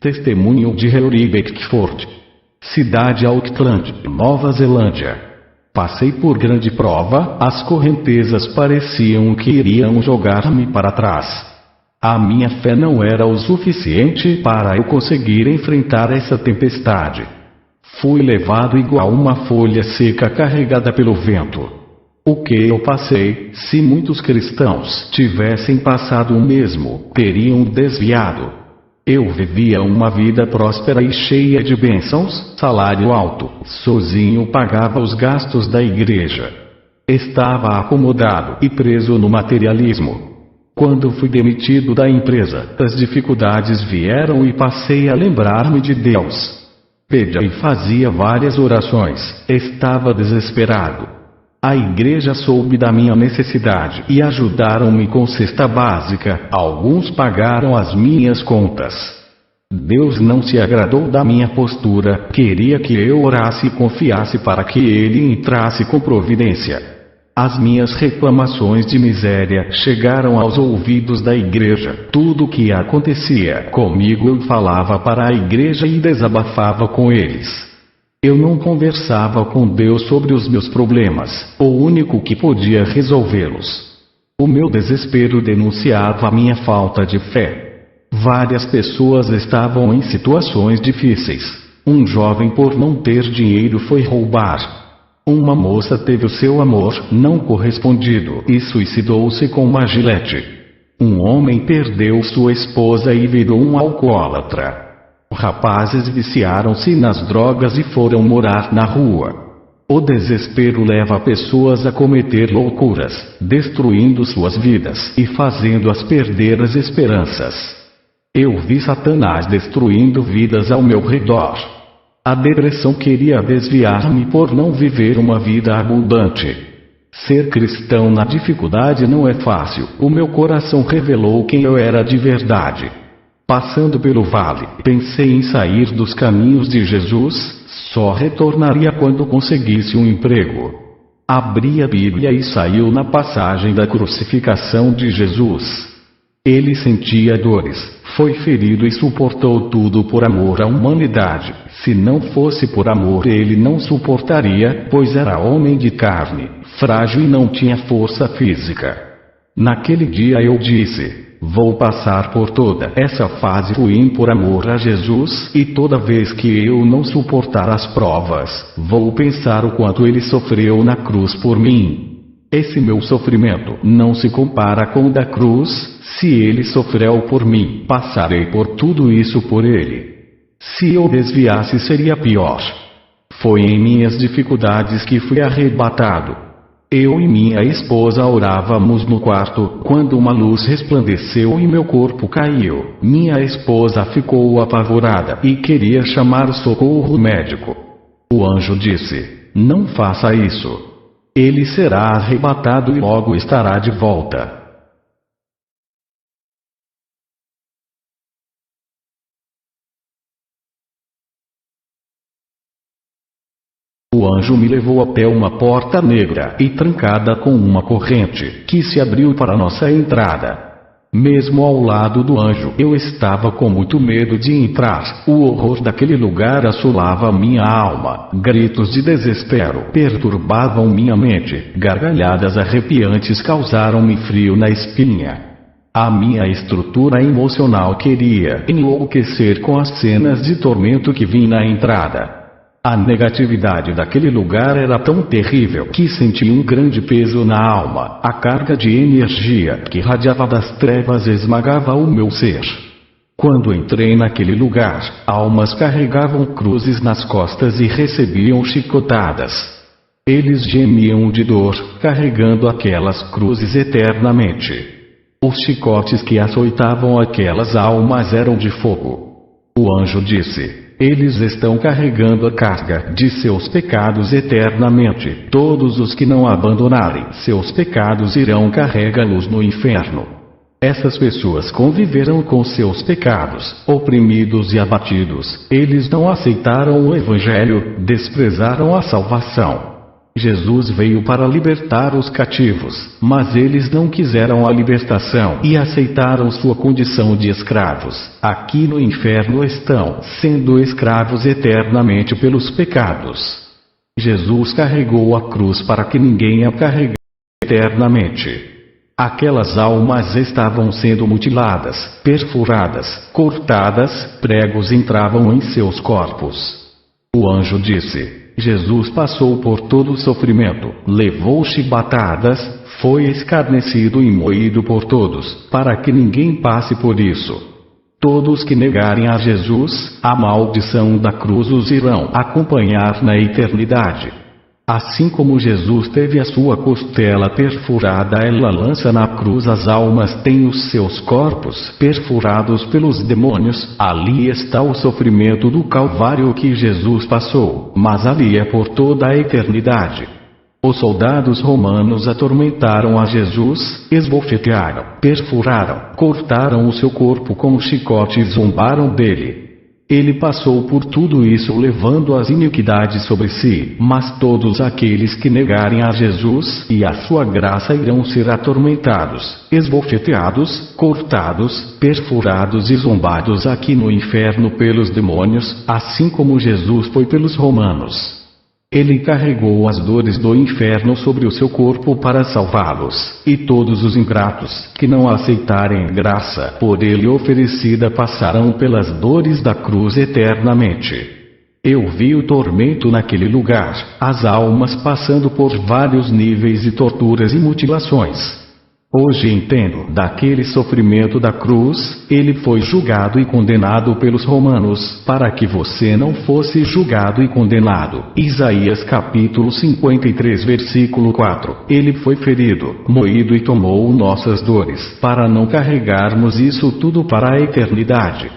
Testemunho de Rory Beckford. Cidade Auckland, Nova Zelândia. Passei por grande prova, as correntezas pareciam que iriam jogar-me para trás. A minha fé não era o suficiente para eu conseguir enfrentar essa tempestade. Fui levado igual uma folha seca carregada pelo vento. O que eu passei, se muitos cristãos tivessem passado o mesmo, teriam desviado. Eu vivia uma vida próspera e cheia de bênçãos, salário alto, sozinho pagava os gastos da igreja. Estava acomodado e preso no materialismo. Quando fui demitido da empresa, as dificuldades vieram e passei a lembrar-me de Deus. Pedia e fazia várias orações, estava desesperado. A igreja soube da minha necessidade e ajudaram-me com cesta básica, alguns pagaram as minhas contas. Deus não se agradou da minha postura, queria que eu orasse e confiasse para que Ele entrasse com providência. As minhas reclamações de miséria chegaram aos ouvidos da igreja, tudo o que acontecia comigo eu falava para a igreja e desabafava com eles. Eu não conversava com Deus sobre os meus problemas, o único que podia resolvê-los. O meu desespero denunciava a minha falta de fé. Várias pessoas estavam em situações difíceis. Um jovem, por não ter dinheiro, foi roubar. Uma moça teve o seu amor não correspondido e suicidou-se com uma gilete. Um homem perdeu sua esposa e virou um alcoólatra. Rapazes viciaram-se nas drogas e foram morar na rua. O desespero leva pessoas a cometer loucuras, destruindo suas vidas e fazendo-as perder as esperanças. Eu vi Satanás destruindo vidas ao meu redor. A depressão queria desviar-me por não viver uma vida abundante. Ser cristão na dificuldade não é fácil. O meu coração revelou quem eu era de verdade. Passando pelo vale, pensei em sair dos caminhos de Jesus, só retornaria quando conseguisse um emprego. Abri a Bíblia e saiu na passagem da crucificação de Jesus. Ele sentia dores, foi ferido e suportou tudo por amor à humanidade. Se não fosse por amor ele não suportaria, pois era homem de carne, frágil e não tinha força física. Naquele dia eu disse: vou passar por toda essa fase ruim por amor a Jesus, e toda vez que eu não suportar as provas, vou pensar o quanto ele sofreu na cruz por mim. Esse meu sofrimento não se compara com o da cruz. Se ele sofreu por mim, passarei por tudo isso por ele. Se eu desviasse seria pior. Foi em minhas dificuldades que fui arrebatado. Eu e minha esposa orávamos no quarto, quando uma luz resplandeceu e meu corpo caiu. Minha esposa ficou apavorada e queria chamar o socorro médico. O anjo disse: não faça isso. Ele será arrebatado e logo estará de volta. O anjo me levou até uma porta negra e trancada com uma corrente, que se abriu para nossa entrada. Mesmo ao lado do anjo eu estava com muito medo de entrar. O horror daquele lugar assolava minha alma. Gritos de desespero perturbavam minha mente. Gargalhadas arrepiantes causaram-me frio na espinha. A minha estrutura emocional queria enlouquecer com as cenas de tormento que vi na entrada. A negatividade daquele lugar era tão terrível que senti um grande peso na alma. A carga de energia que radiava das trevas esmagava o meu ser. Quando entrei naquele lugar, almas carregavam cruzes nas costas e recebiam chicotadas. Eles gemiam de dor, carregando aquelas cruzes eternamente. Os chicotes que açoitavam aquelas almas eram de fogo. O anjo disse: eles estão carregando a carga de seus pecados eternamente. Todos os que não abandonarem seus pecados irão carregá-los no inferno. Essas pessoas conviveram com seus pecados, oprimidos e abatidos. Eles não aceitaram o Evangelho, desprezaram a salvação. Jesus veio para libertar os cativos, mas eles não quiseram a libertação e aceitaram sua condição de escravos. Aqui no inferno estão, sendo escravos eternamente pelos pecados. Jesus carregou a cruz para que ninguém a carregue eternamente. Aquelas almas estavam sendo mutiladas, perfuradas, cortadas, pregos entravam em seus corpos. O anjo disse: Jesus passou por todo o sofrimento, levou chibatadas, foi escarnecido e moído por todos, para que ninguém passe por isso. Todos que negarem a Jesus, a maldição da cruz os irão acompanhar na eternidade. Assim como Jesus teve a sua costela perfurada, ela lança na cruz as almas têm os seus corpos perfurados pelos demônios. Ali está o sofrimento do Calvário que Jesus passou, mas ali é por toda a eternidade. Os soldados romanos atormentaram a Jesus, esbofetearam, perfuraram, cortaram o seu corpo com chicote e zombaram dele. Ele passou por tudo isso levando as iniquidades sobre si, mas todos aqueles que negarem a Jesus e a sua graça irão ser atormentados, esbofeteados, cortados, perfurados e zombados aqui no inferno pelos demônios, assim como Jesus foi pelos romanos. Ele carregou as dores do inferno sobre o seu corpo para salvá-los, e todos os ingratos, que não aceitarem graça por ele oferecida passarão pelas dores da cruz eternamente. Eu vi o tormento naquele lugar, as almas passando por vários níveis de torturas e mutilações. Hoje entendo daquele sofrimento da cruz, ele foi julgado e condenado pelos romanos, para que você não fosse julgado e condenado. Isaías capítulo 53 versículo 4. Ele foi ferido, moído e tomou nossas dores, para não carregarmos isso tudo para a eternidade.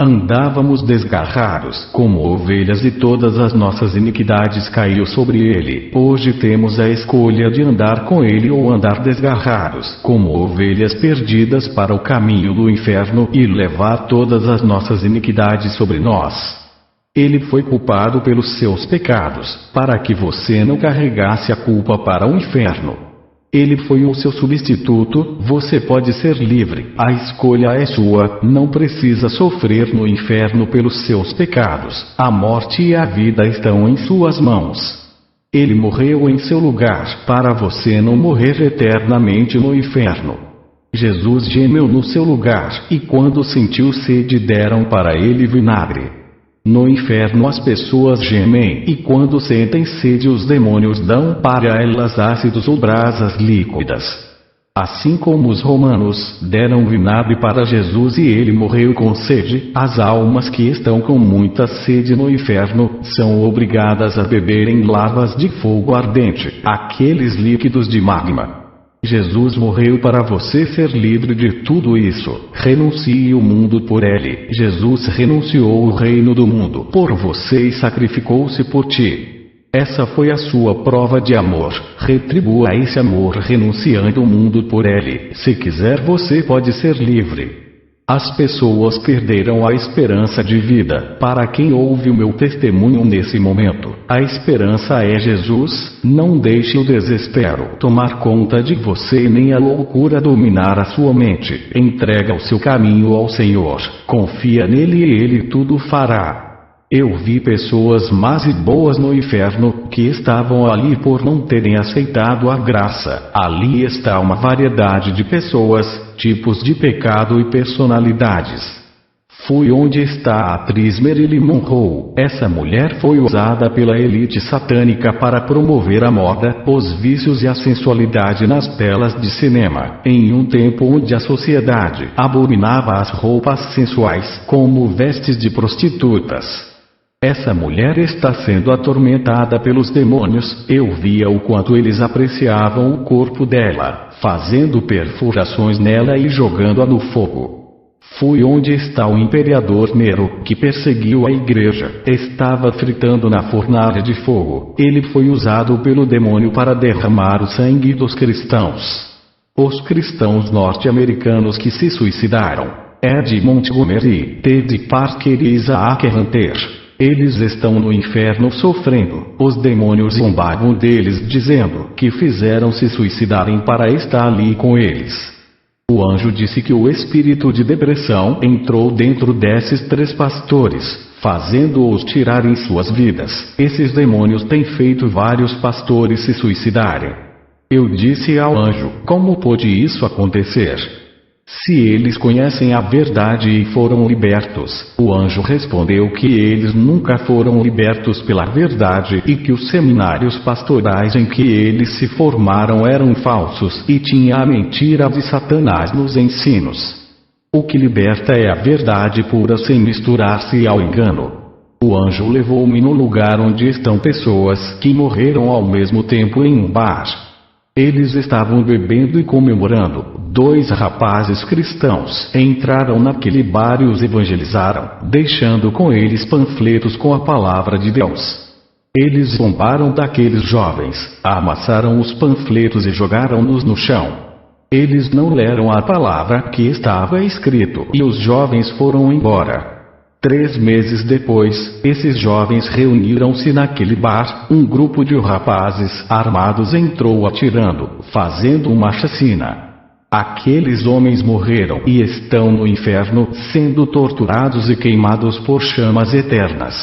Andávamos desgarrados, como ovelhas e todas as nossas iniquidades caiu sobre ele. Hoje temos a escolha de andar com ele ou andar desgarrados, como ovelhas perdidas para o caminho do inferno e levar todas as nossas iniquidades sobre nós. Ele foi culpado pelos seus pecados, para que você não carregasse a culpa para o inferno. Ele foi o seu substituto, você pode ser livre, a escolha é sua, não precisa sofrer no inferno pelos seus pecados, a morte e a vida estão em suas mãos. Ele morreu em seu lugar, para você não morrer eternamente no inferno. Jesus gemeu no seu lugar, e quando sentiu sede deram para ele vinagre. No inferno as pessoas gemem, e quando sentem sede os demônios dão para elas ácidos ou brasas líquidas. Assim como os romanos deram vinagre para Jesus e ele morreu com sede, as almas que estão com muita sede no inferno são obrigadas a beberem lavas de fogo ardente, aqueles líquidos de magma. Jesus morreu para você ser livre de tudo isso. Renuncie o mundo por ele. Jesus renunciou o reino do mundo por você e sacrificou-se por ti. Essa foi a sua prova de amor. Retribua esse amor renunciando o mundo por ele. Se quiser você pode ser livre. As pessoas perderam a esperança de vida. Para quem ouve o meu testemunho nesse momento, a esperança é Jesus. Não deixe o desespero tomar conta de você nem a loucura dominar a sua mente. Entrega o seu caminho ao Senhor. Confia nele e ele tudo fará. Eu vi pessoas más e boas no inferno, que estavam ali por não terem aceitado a graça. Ali está uma variedade de pessoas, tipos de pecado e personalidades. Fui onde está a atriz Marilyn Monroe. Essa mulher foi usada pela elite satânica para promover a moda, os vícios e a sensualidade nas telas de cinema, em um tempo onde a sociedade abominava as roupas sensuais, como vestes de prostitutas. Essa mulher está sendo atormentada pelos demônios. Eu via o quanto eles apreciavam o corpo dela, fazendo perfurações nela e jogando-a no fogo. Fui onde está o imperador Nero, que perseguiu a igreja. Estava fritando na fornalha de fogo. Ele foi usado pelo demônio para derramar o sangue dos cristãos. Os cristãos norte-americanos que se suicidaram. Ed Montgomery, Ted Parker e Isaac Hunter. Eles estão no inferno sofrendo. Os demônios zombavam deles dizendo que fizeram se suicidarem para estar ali com eles. O anjo disse que o espírito de depressão entrou dentro desses 3 pastores, fazendo-os tirarem suas vidas. Esses demônios têm feito vários pastores se suicidarem. Eu disse ao anjo: como pôde isso acontecer? Se eles conhecem a verdade e foram libertos. O anjo respondeu que eles nunca foram libertos pela verdade e que os seminários pastorais em que eles se formaram eram falsos e tinha a mentira de Satanás nos ensinos. O que liberta é a verdade pura sem misturar-se ao engano. O anjo levou-me no lugar onde estão pessoas que morreram ao mesmo tempo em um bar. Eles estavam bebendo e comemorando. 2 rapazes cristãos entraram naquele bar e os evangelizaram, deixando com eles panfletos com a palavra de Deus. Eles zombaram daqueles jovens, amassaram os panfletos e jogaram-nos no chão. Eles não leram a palavra que estava escrito e os jovens foram embora. 3 meses depois, esses jovens reuniram-se naquele bar. Um grupo de rapazes armados entrou atirando, fazendo uma chacina. Aqueles homens morreram e estão no inferno, sendo torturados e queimados por chamas eternas.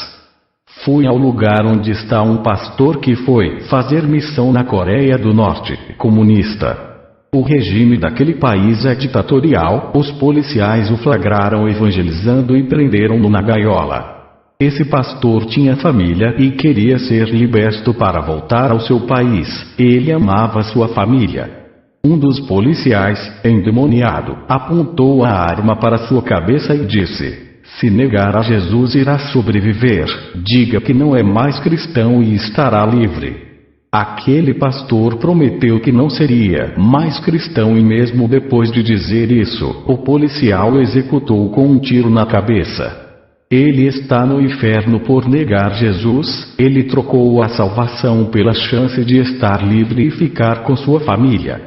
Fui ao lugar onde está um pastor que foi fazer missão na Coreia do Norte, comunista. O regime daquele país é ditatorial. Os policiais o flagraram evangelizando e prenderam-no na gaiola. Esse pastor tinha família e queria ser liberto para voltar ao seu país. Ele amava sua família. Um dos policiais, endemoniado, apontou a arma para sua cabeça e disse: se negar a Jesus irá sobreviver. Diga que não é mais cristão e estará livre. Aquele pastor prometeu que não seria mais cristão e mesmo depois de dizer isso, o policial o executou com um tiro na cabeça. Ele está no inferno por negar Jesus. Ele trocou a salvação pela chance de estar livre e ficar com sua família.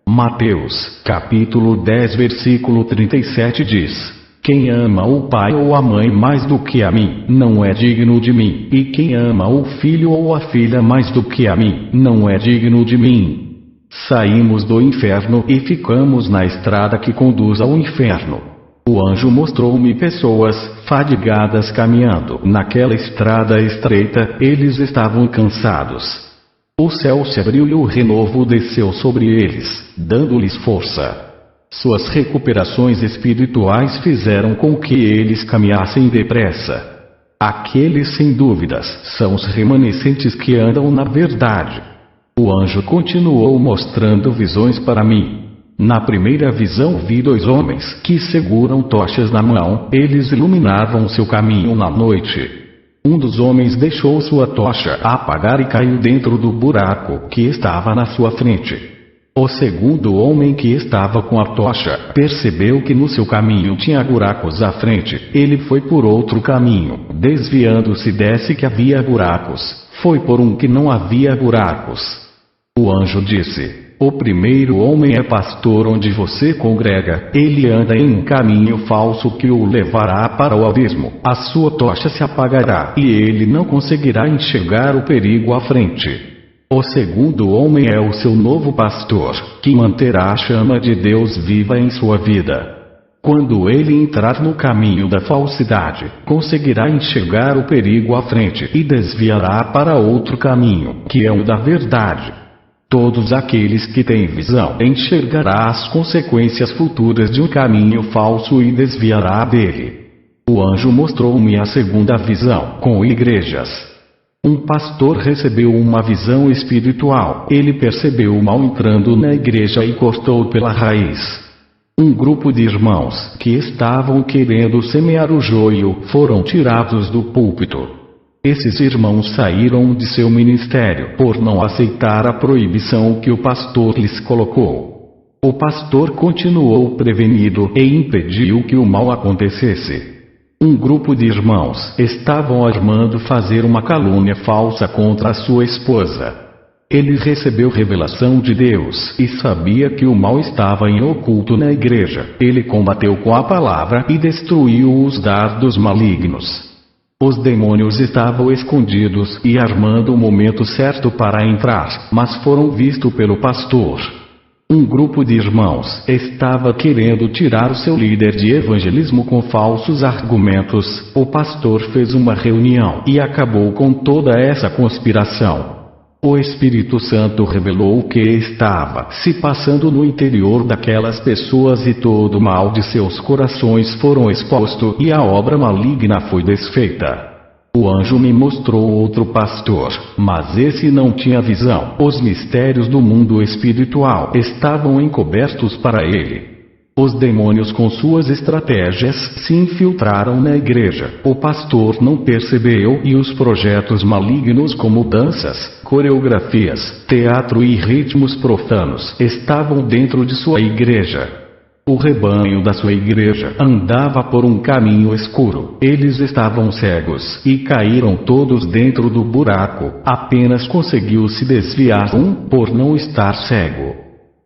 Mateus, capítulo 10, versículo 37 diz: quem ama o pai ou a mãe mais do que a mim, não é digno de mim, e quem ama o filho ou a filha mais do que a mim, não é digno de mim. Saímos do inferno e ficamos na estrada que conduz ao inferno. O anjo mostrou-me pessoas fadigadas caminhando naquela estrada estreita. Eles estavam cansados. O céu se abriu e o renovo desceu sobre eles, dando-lhes força. Suas recuperações espirituais fizeram com que eles caminhassem depressa. Aqueles, sem dúvidas, são os remanescentes que andam na verdade. O anjo continuou mostrando visões para mim. Na primeira visão vi 2 homens que seguram tochas na mão. Eles iluminavam seu caminho na noite. Um dos homens deixou sua tocha apagar e caiu dentro do buraco que estava na sua frente. O segundo homem, que estava com a tocha, percebeu que no seu caminho tinha buracos à frente. Ele foi por outro caminho, desviando-se desse que havia buracos. Foi por um que não havia buracos. O anjo disse: o primeiro homem é pastor onde você congrega. Ele anda em um caminho falso que o levará para o abismo. A sua tocha se apagará e ele não conseguirá enxergar o perigo à frente. O segundo homem é o seu novo pastor, que manterá a chama de Deus viva em sua vida. Quando ele entrar no caminho da falsidade, conseguirá enxergar o perigo à frente e desviará para outro caminho, que é o da verdade. Todos aqueles que têm visão enxergará as consequências futuras de um caminho falso e desviará dele. O anjo mostrou-me a segunda visão, com igrejas. Um pastor recebeu uma visão espiritual. Ele percebeu o mal entrando na igreja e cortou pela raiz. Um grupo de irmãos que estavam querendo semear o joio foram tirados do púlpito. Esses irmãos saíram de seu ministério por não aceitar a proibição que o pastor lhes colocou. O pastor continuou prevenido e impediu que o mal acontecesse. Um grupo de irmãos estavam armando fazer uma calúnia falsa contra a sua esposa. Ele recebeu revelação de Deus e sabia que o mal estava em oculto na igreja. Ele combateu com a palavra e destruiu os dardos malignos. Os demônios estavam escondidos e armando o momento certo para entrar, mas foram vistos pelo pastor. Um grupo de irmãos estava querendo tirar o seu líder de evangelismo com falsos argumentos. O pastor fez uma reunião e acabou com toda essa conspiração. O Espírito Santo revelou o que estava se passando no interior daquelas pessoas e todo o mal de seus corações foram exposto e a obra maligna foi desfeita. O anjo me mostrou outro pastor, mas esse não tinha visão. Os mistérios do mundo espiritual estavam encobertos para ele. Os demônios com suas estratégias se infiltraram na igreja. O pastor não percebeu e os projetos malignos como danças, coreografias, teatro e ritmos profanos estavam dentro de sua igreja. O rebanho da sua igreja andava por um caminho escuro. Eles estavam cegos e caíram todos dentro do buraco. Apenas conseguiu se desviar um por não estar cego.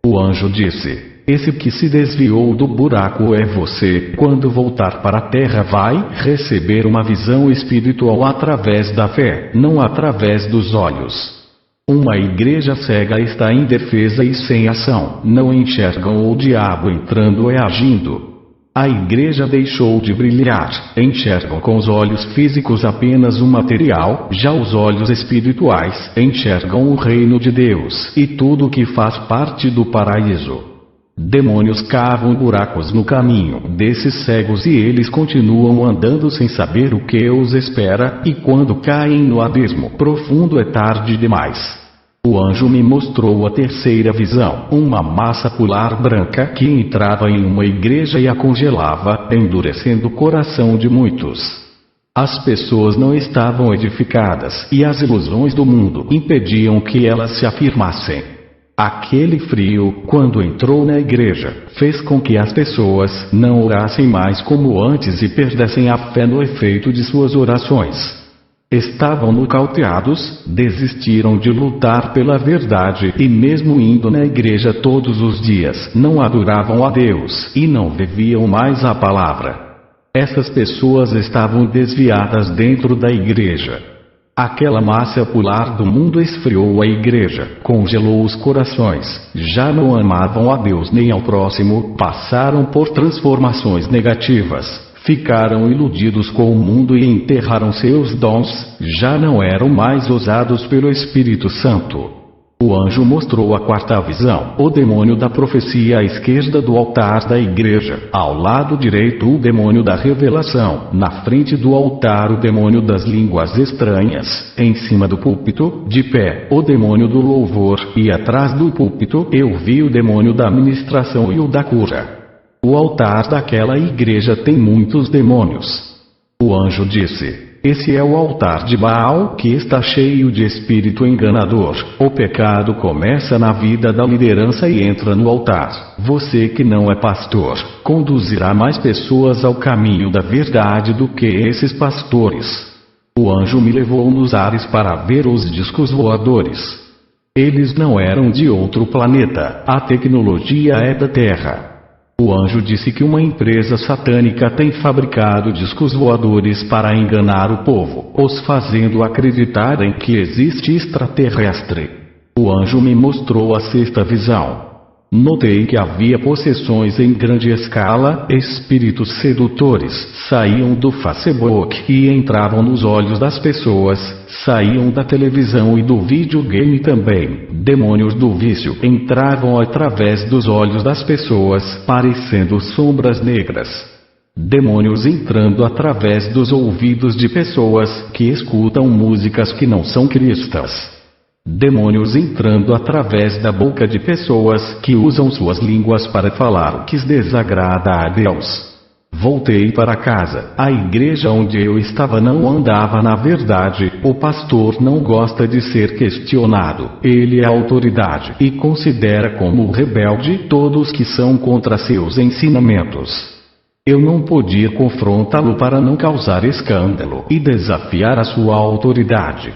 O anjo disse: esse que se desviou do buraco é você. Quando voltar para a terra vai receber uma visão espiritual através da fé, não através dos olhos. Uma igreja cega está indefesa e sem ação, não enxergam o diabo entrando e agindo. A igreja deixou de brilhar, enxergam com os olhos físicos apenas o material, já os olhos espirituais enxergam o reino de Deus e tudo que faz parte do paraíso. Demônios cavam buracos no caminho desses cegos e eles continuam andando sem saber o que os espera, e quando caem no abismo profundo é tarde demais. O anjo me mostrou a terceira visão, uma massa polar branca que entrava em uma igreja e a congelava, endurecendo o coração de muitos. As pessoas não estavam edificadas e as ilusões do mundo impediam que elas se afirmassem. Aquele frio, quando entrou na igreja, fez com que as pessoas não orassem mais como antes e perdessem a fé no efeito de suas orações. Estavam nocauteados, desistiram de lutar pela verdade e mesmo indo na igreja todos os dias, não adoravam a Deus e não viviam mais a palavra. Essas pessoas estavam desviadas dentro da igreja. Aquela massa polar do mundo esfriou a igreja, congelou os corações, já não amavam a Deus nem ao próximo, passaram por transformações negativas, ficaram iludidos com o mundo e enterraram seus dons, já não eram mais usados pelo Espírito Santo. O anjo mostrou a quarta visão, o demônio da profecia à esquerda do altar da igreja, ao lado direito o demônio da revelação, na frente do altar o demônio das línguas estranhas, em cima do púlpito, de pé, o demônio do louvor, e atrás do púlpito eu vi o demônio da ministração e o da cura. O altar daquela igreja tem muitos demônios. O anjo disse: esse é o altar de Baal que está cheio de espírito enganador. O pecado começa na vida da liderança e entra no altar. Você que não é pastor, conduzirá mais pessoas ao caminho da verdade do que esses pastores. O anjo me levou nos ares para ver os discos voadores. Eles não eram de outro planeta, a tecnologia é da Terra. O anjo disse que uma empresa satânica tem fabricado discos voadores para enganar o povo, os fazendo acreditarem que existe extraterrestre. O anjo me mostrou a sexta visão. Notei que havia possessões em grande escala, espíritos sedutores saíam do Facebook e entravam nos olhos das pessoas, saíam da televisão e do videogame também. Demônios do vício entravam através dos olhos das pessoas, parecendo sombras negras. Demônios entrando através dos ouvidos de pessoas que escutam músicas que não são cristãs. Demônios entrando através da boca de pessoas que usam suas línguas para falar o que desagrada a Deus. Voltei para casa. A igreja onde eu estava não andava na verdade. O pastor não gosta de ser questionado. Ele é autoridade e considera como rebelde todos que são contra seus ensinamentos. Eu não podia confrontá-lo para não causar escândalo e desafiar a sua autoridade.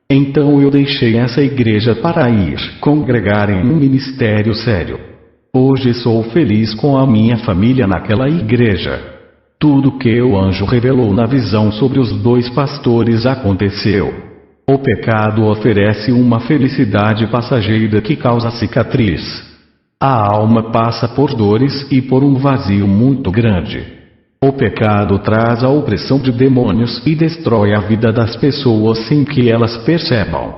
Então eu deixei essa igreja para ir congregar em um ministério sério. Hoje sou feliz com a minha família naquela igreja. Tudo que o anjo revelou na visão sobre os 2 pastores aconteceu. O pecado oferece uma felicidade passageira que causa cicatriz. A alma passa por dores e por um vazio muito grande. O pecado traz a opressão de demônios e destrói a vida das pessoas sem que elas percebam.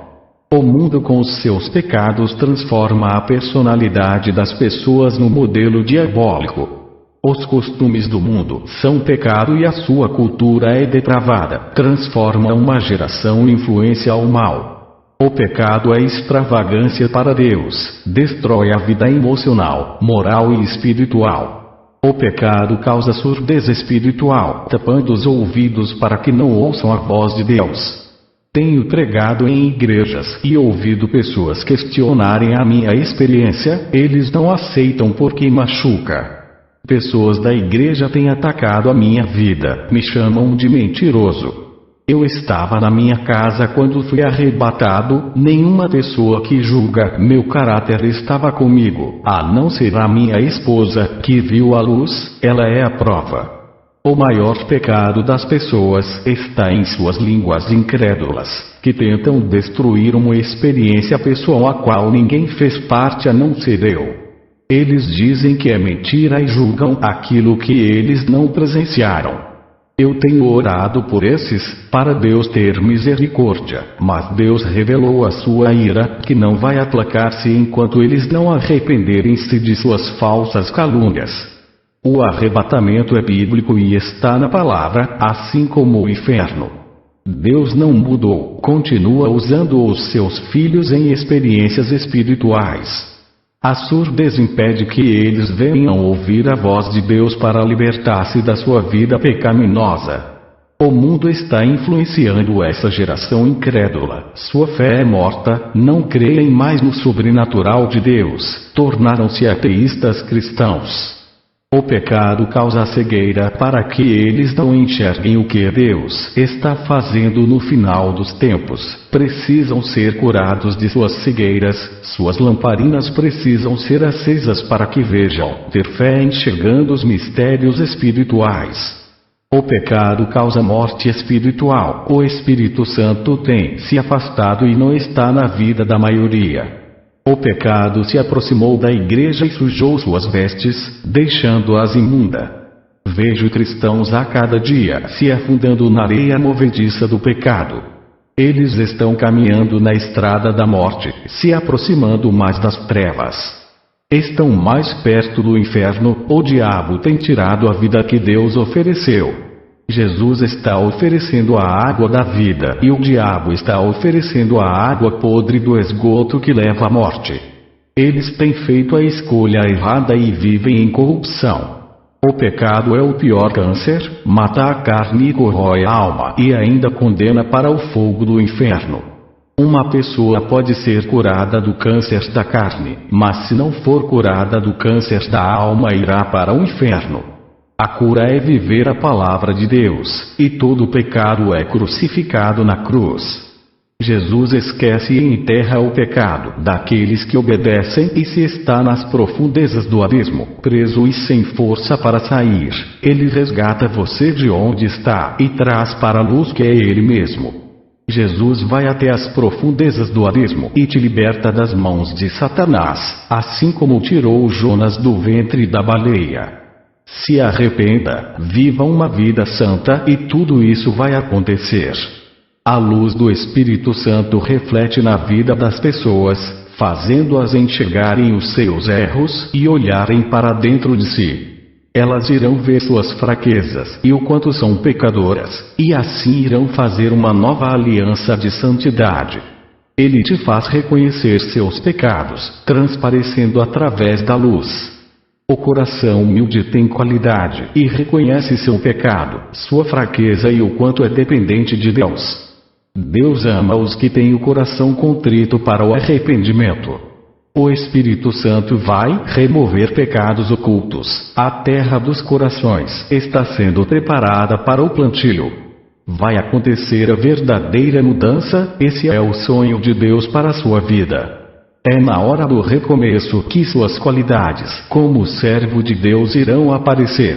O mundo com os seus pecados transforma a personalidade das pessoas no modelo diabólico. Os costumes do mundo são pecado e a sua cultura é depravada, transforma uma geração e influencia ao mal. O pecado é extravagância para Deus, destrói a vida emocional, moral e espiritual. O pecado causa surdez espiritual, tapando os ouvidos para que não ouçam a voz de Deus. Tenho pregado em igrejas e ouvido pessoas questionarem a minha experiência, eles não aceitam porque machuca. Pessoas da igreja têm atacado a minha vida, me chamam de mentiroso. Eu estava na minha casa quando fui arrebatado, nenhuma pessoa que julga meu caráter estava comigo, a não ser a minha esposa, que viu a luz, ela é a prova. O maior pecado das pessoas está em suas línguas incrédulas, que tentam destruir uma experiência pessoal a qual ninguém fez parte a não ser eu. Eles dizem que é mentira e julgam aquilo que eles não presenciaram. Eu tenho orado por esses, para Deus ter misericórdia, mas Deus revelou a sua ira, que não vai aplacar-se enquanto eles não arrependerem-se de suas falsas calúnias. O arrebatamento é bíblico e está na palavra, assim como o inferno. Deus não mudou, continua usando os seus filhos em experiências espirituais. A surdez impede que eles venham ouvir a voz de Deus para libertar-se da sua vida pecaminosa. O mundo está influenciando essa geração incrédula. Sua fé é morta, não creem mais no sobrenatural de Deus, tornaram-se ateístas cristãos. O pecado causa cegueira para que eles não enxerguem o que Deus está fazendo no final dos tempos. Precisam ser curados de suas cegueiras, suas lamparinas precisam ser acesas para que vejam, ter fé enxergando os mistérios espirituais. O pecado causa morte espiritual. O Espírito Santo tem se afastado e não está na vida da maioria. O pecado se aproximou da igreja e sujou suas vestes, deixando-as imunda. Vejo cristãos a cada dia se afundando na areia movediça do pecado. Eles estão caminhando na estrada da morte, se aproximando mais das trevas. Estão mais perto do inferno, o diabo tem tirado a vida que Deus ofereceu. Jesus está oferecendo a água da vida e o diabo está oferecendo a água podre do esgoto que leva à morte. Eles têm feito a escolha errada e vivem em corrupção. O pecado é o pior câncer, mata a carne e corrói a alma e ainda condena para o fogo do inferno. Uma pessoa pode ser curada do câncer da carne, mas se não for curada do câncer da alma irá para o inferno. A cura é viver a palavra de Deus, e todo pecado é crucificado na cruz. Jesus esquece e enterra o pecado daqueles que obedecem e se está nas profundezas do abismo, preso e sem força para sair, ele resgata você de onde está e traz para a luz que é ele mesmo. Jesus vai até as profundezas do abismo e te liberta das mãos de Satanás, assim como tirou Jonas do ventre da baleia. Se arrependa, viva uma vida santa e tudo isso vai acontecer. A luz do Espírito Santo reflete na vida das pessoas, fazendo-as enxergarem os seus erros e olharem para dentro de si. Elas irão ver suas fraquezas e o quanto são pecadoras, e assim irão fazer uma nova aliança de santidade. Ele te faz reconhecer seus pecados, transparecendo através da luz. O coração humilde tem qualidade e reconhece seu pecado, sua fraqueza e o quanto é dependente de Deus. Deus ama os que têm o coração contrito para o arrependimento. O Espírito Santo vai remover pecados ocultos. A terra dos corações está sendo preparada para o plantio. Vai acontecer a verdadeira mudança, esse é o sonho de Deus para a sua vida. É na hora do recomeço que suas qualidades como servo de Deus irão aparecer.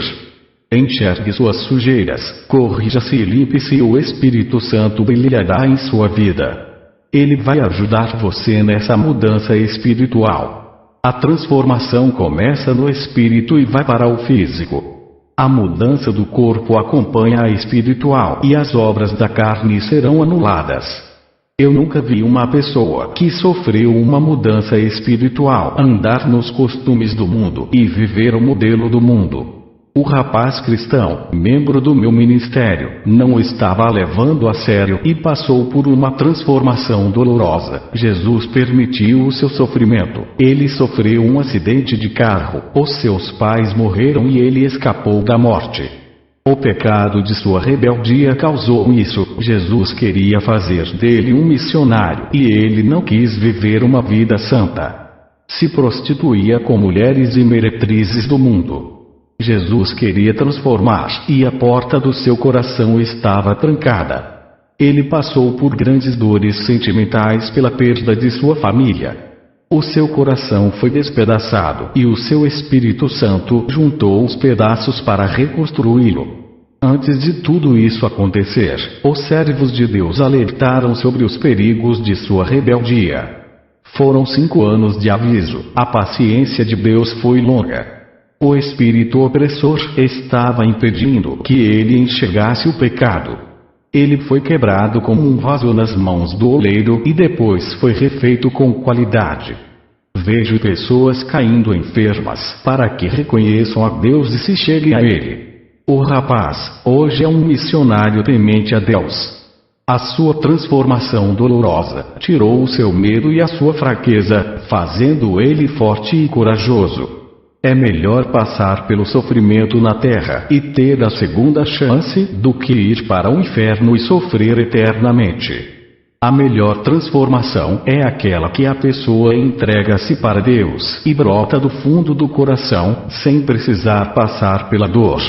Enxergue suas sujeiras, corrija-se e limpe-se, e o Espírito Santo brilhará em sua vida. Ele vai ajudar você nessa mudança espiritual. A transformação começa no espírito e vai para o físico. A mudança do corpo acompanha a espiritual e as obras da carne serão anuladas. Eu nunca vi uma pessoa que sofreu uma mudança espiritual andar nos costumes do mundo e viver o modelo do mundo. O rapaz cristão, membro do meu ministério, não estava levando a sério e passou por uma transformação dolorosa. Jesus permitiu o seu sofrimento. Ele sofreu um acidente de carro, os seus pais morreram e ele escapou da morte. O pecado de sua rebeldia causou isso. Jesus queria fazer dele um missionário e ele não quis viver uma vida santa. Se prostituía com mulheres e meretrizes do mundo. Jesus queria transformar e a porta do seu coração estava trancada. Ele passou por grandes dores sentimentais pela perda de sua família. O seu coração foi despedaçado e o seu Espírito Santo juntou os pedaços para reconstruí-lo. Antes de tudo isso acontecer, os servos de Deus alertaram sobre os perigos de sua rebeldia. Foram 5 anos de aviso. A paciência de Deus foi longa. O espírito opressor estava impedindo que ele enxergasse o pecado. Ele foi quebrado como um vaso nas mãos do oleiro e depois foi refeito com qualidade. Vejo pessoas caindo enfermas para que reconheçam a Deus e se cheguem a Ele. O rapaz, hoje é um missionário temente a Deus. A sua transformação dolorosa tirou o seu medo e a sua fraqueza, fazendo ele forte e corajoso. É melhor passar pelo sofrimento na terra e ter a segunda chance do que ir para o inferno e sofrer eternamente. A melhor transformação é aquela que a pessoa entrega-se para Deus e brota do fundo do coração, sem precisar passar pela dor.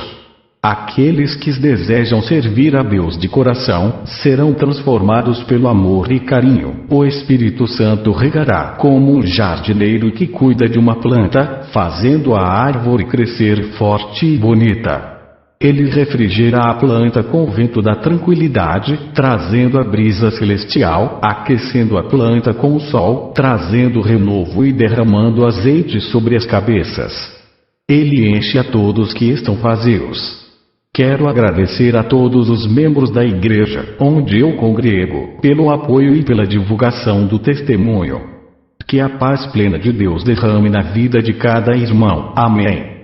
Aqueles que desejam servir a Deus de coração, serão transformados pelo amor e carinho. O Espírito Santo regará como um jardineiro que cuida de uma planta, fazendo a árvore crescer forte e bonita. Ele refrigera a planta com o vento da tranquilidade, trazendo a brisa celestial, aquecendo a planta com o sol, trazendo renovo e derramando azeite sobre as cabeças. Ele enche a todos que estão vazios. Quero agradecer a todos os membros da igreja, onde eu congrego, pelo apoio e pela divulgação do testemunho. Que a paz plena de Deus derrame na vida de cada irmão. Amém.